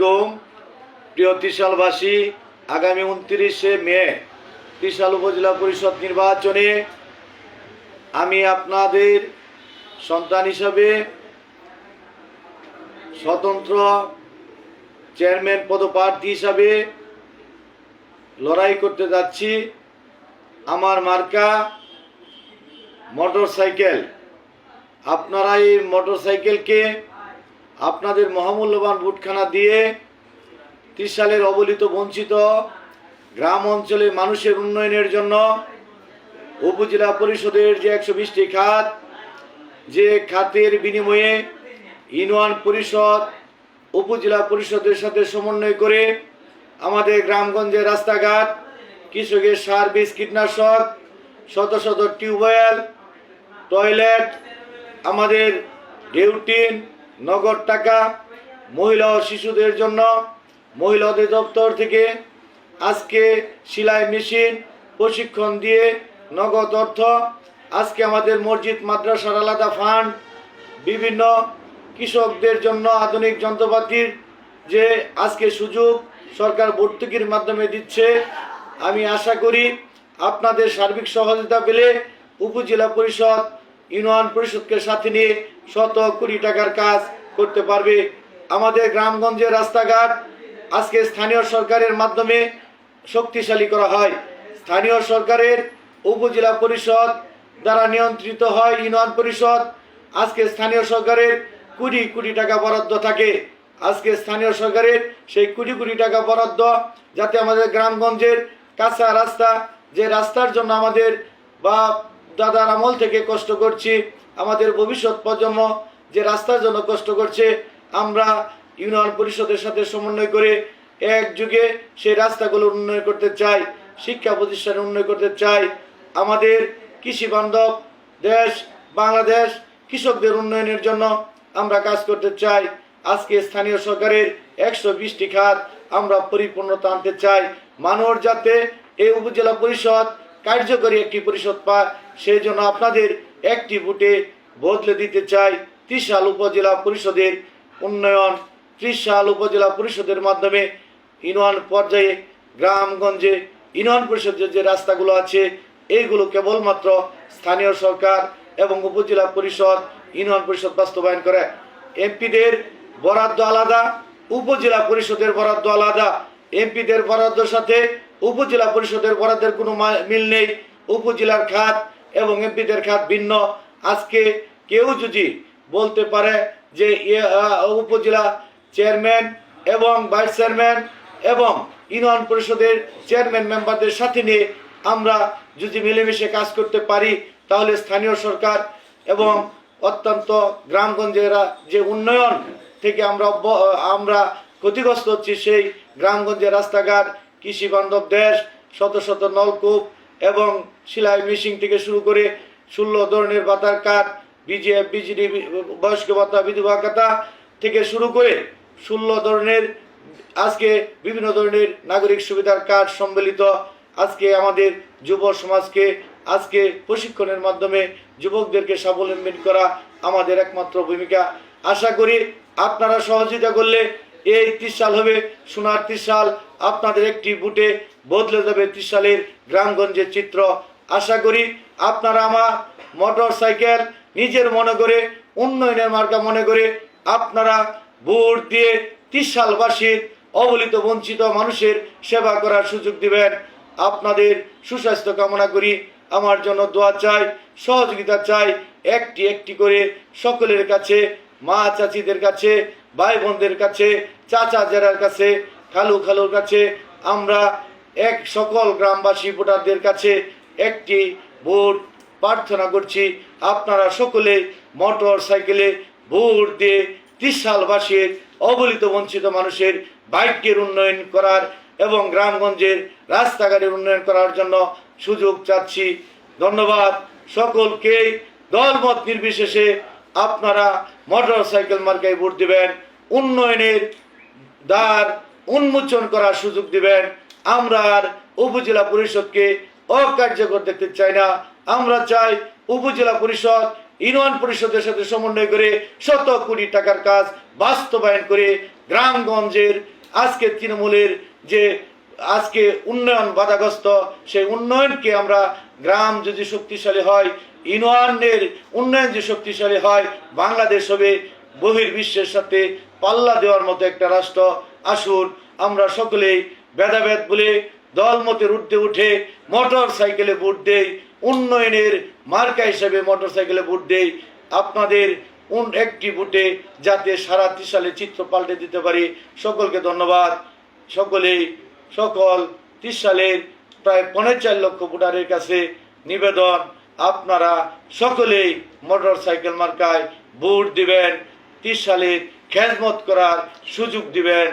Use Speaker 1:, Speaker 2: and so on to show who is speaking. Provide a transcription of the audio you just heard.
Speaker 1: আলাইকুম প্রিয় ত্রিশালবাসী। আগামী 29শে মে ত্রিশাল উপজেলা পরিষদ নির্বাচনে আমি আপনাদের সন্তান হিসাবে স্বতন্ত্র চেয়ারম্যান পদপ্রার্থী হিসাবে লড়াই করতে যাচ্ছি। আমার মার্কা মোটরসাইকেল। আপনারা এই মোটরসাইকেলকে আপনাদের মহামূল্যবান ভোটখানা দিয়ে ত্রিশালের অবহেলিত বঞ্চিত গ্রাম অঞ্চলের মানুষের উন্নয়নের জন্য উপজেলা পরিষদের যে 120টি খাত, যে খাতের বিনিময়ে ইউনিয়ন পরিষদ উপজেলা পরিষদের সাথে সমন্বয় করে আমাদের গ্রামগঞ্জের রাস্তাঘাট, কৃষকের সার, বীজ, কীটনাশক, শত শত টিউবওয়েল, টয়লেট, আমাদের ডেউটিন, নগদ টাকা, মহিলা ও শিশুদের জন্য মহিলা অধিদপ্তর থেকে আজকে সেলাই মেশিন প্রশিক্ষণ দিয়ে নগদ অর্থ, আজকে আমাদের মসজিদ মাদ্রাসার আলাদা ফান্ড, বিভিন্ন কৃষকদের জন্য আধুনিক যন্ত্রপাতির যে আজকে সুযোগ সরকার ভর্তুকির মাধ্যমে দিচ্ছে। আমি আশা করি আপনাদের সার্বিক সহযোগিতা পেলে উপজেলা পরিষদ ইউনিয়ন পরিষদকে সাথে নিয়ে শত কোটি টাকার কাজ করতে পারবে। আমাদের গ্রামগঞ্জের রাস্তাঘাট আজকে স্থানীয় সরকারের মাধ্যমে শক্তিশালী করা হয়। স্থানীয় সরকারের উপজেলা পরিষদ দ্বারা নিয়ন্ত্রিত হয় ইউনিয়ন পরিষদ। আজকে স্থানীয় সরকারের কোটি কোটি টাকা বরাদ্দ থাকে। আজকে স্থানীয় সরকারের সেই কোটি কোটি টাকা বরাদ্দ যাতে আমাদের গ্রামগঞ্জের কাঁচা রাস্তা, যে রাস্তার জন্য আমাদের বা দাদার আমল থেকে কষ্ট করছি, আমাদের ভবিষ্যৎ প্রজন্ম যে রাস্তার জন্য কষ্ট করছে, আমরা ইউনিয়ন পরিষদের সাথে সমন্বয় করে একযুগে সেই রাস্তাগুলো উন্নয়ন করতে চাই, শিক্ষা প্রতিষ্ঠান উন্নয়ন করতে চাই। আমাদের কৃষি বান্ধব দেশ বাংলাদেশ, কৃষকদের উন্নয়নের জন্য আমরা কাজ করতে চাই। আজকে স্থানীয় সরকারের 120টি খাত আমরা পরিপূর্ণতা আনতে চাই। মানুষ যাতে এই উপজেলা পরিষদ কার্যকরী একটি পরিষদ পায়, সেই জন্য আপনাদের একটি ভোটে বদলে দিতে চাই ত্রিশাল উপজেলা পরিষদের উন্নয়ন। ত্রিশাল উপজেলা পরিষদের মাধ্যমে ইউনিয়ন পর্যায়ে গ্রামগঞ্জে ইউনিয়ন পরিষদের যে রাস্তাগুলো আছে, এইগুলো কেবলমাত্র স্থানীয় সরকার এবং উপজেলা পরিষদ ইউনিয়ন পরিষদ বাস্তবায়ন করে। এমপিদের বরাদ্দ আলাদা, উপজেলা পরিষদের বরাদ্দ আলাদা। এমপিদের বরাদ্দের সাথে উপজেলা পরিষদের বরাদ্দের কোনো মিল নেই। উপজেলার খাত এবং এমপিদের খাত ভিন্ন। আজকে কেউ যদি বলতে পারে যে উপজেলা চেয়ারম্যান এবং ভাইস চেয়ারম্যান এবং ইউনিয়ন পরিষদের চেয়ারম্যান মেম্বারদের সাথে নিয়ে আমরা যদি মিলেমিশে কাজ করতে পারি, তাহলে স্থানীয় সরকার এবং অত্যন্ত গ্রামগঞ্জের যে উন্নয়ন থেকে আমরা ক্ষতিগ্রস্ত হচ্ছি, সেই গ্রামগঞ্জের রাস্তাঘাট, কৃষি বান্ধব দেশ, শত শত নলকূপ এবং সেলাই মেশিন থেকে শুরু করে 16 ধরনের ভাতার কার্ড, বিজিএফ, বিজিডি, বয়স্ক ভাতা, বিধবা ভাতা থেকে শুরু করে 16 ধরনের আজকে বিভিন্ন ধরনের নাগরিক সুবিধার কার্ড সম্মিলিত আজকে আমাদের যুব সমাজকে আজকে প্রশিক্ষণের মাধ্যমে যুবকদেরকে স্বাবলম্বী করা আমাদের একমাত্র ভূমিকা। আশা করি আপনারা সহযোগিতা করলে এই ত্রিশাল হবে সোনার ত্রিশাল। আপনাদের একটি ভোটে বদলে যাবে ত্রিশালের গ্রামগঞ্জের চিত্র। আশা করি আপনারা আমার মোটরসাইকেল নিজের মনে করে, উন্নয়নের মার্কা মনে করে আপনারা ভোট দিয়ে ত্রিশালবাসীর অবহেলিত বঞ্চিত মানুষের সেবা করার সুযোগ দিবেন। আপনাদের সুস্বাস্থ্য কামনা করি। আমার জন্য দোয়া চাই, সহযোগিতা চাই। একটি একটি করে সকলের কাছে, মা চাচিদের কাছে, ভাই বোনদের কাছে, চাচা জেরার কাছে, খালুর কাছে, আমরা এক সকল গ্রামবাসী ভোটারদের কাছে একটি ভোট প্রার্থনা করছি। আপনারা সকলে মোটর সাইকেলে ভোট দিয়ে ত্রিশালবাসীর অবহেলিত বঞ্চিত মানুষের ভাগ্যের উন্নয়ন করার এবং গ্রামগঞ্জের রাস্তাঘাটের উন্নয়ন করার জন্য সুযোগ চাচ্ছি। ধন্যবাদ সকলকে। দলমত নির্বিশেষে আপনারা মোটরসাইকেল মার্কায় ভোট দিবেন। উন্নয়নের দ্বার উন্মোচন করার সুযোগ দিবেন। আমরা আর উপজেলা পরিষদকে অকার্যকর দেখতে চাই না। আমরা চাই উপজেলা পরিষদ ইউনিয়ন পরিষদের সাথে সমন্বয় করে শত কোটি টাকার কাজ বাস্তবায়ন করে গ্রামগঞ্জের আজকে তৃণমূলের যে আজকে উন্নয়ন বাধাগ্রস্ত, সেই উন্নয়নকে আমরা গ্রাম যদি শক্তিশালী হয়, ইউনিয়নের উন্নয়ন যে শক্তিশালী হয়, বাংলাদেশ হবে বহির্বিশ্বের সাথে পাল্লা দেওয়ার মতো একটা রাষ্ট্র। আসুন আমরা সকলেই ভেদাভেদ বলে দলমতের ঊর্ধ্বে উঠে মোটর সাইকেলে ভোট দেই, উন্নয়নের মার্কা হিসেবে মোটর সাইকেলে ভোট দেই। আপনাদের একটি ভোটে যাতে সারা ত্রিশালে চিত্র পাল্টে দিতে পারি। সকলকে ধন্যবাদ। সকলেই সকল ত্রিশালের প্রায় 4.5 লক্ষ ভোটারের কাছে নিবেদন, আপনারা সকলেই মোটর সাইকেল মার্কায় ভোট দিবেন, ত্রিশালে খেদমত করার সুযোগ দিবেন।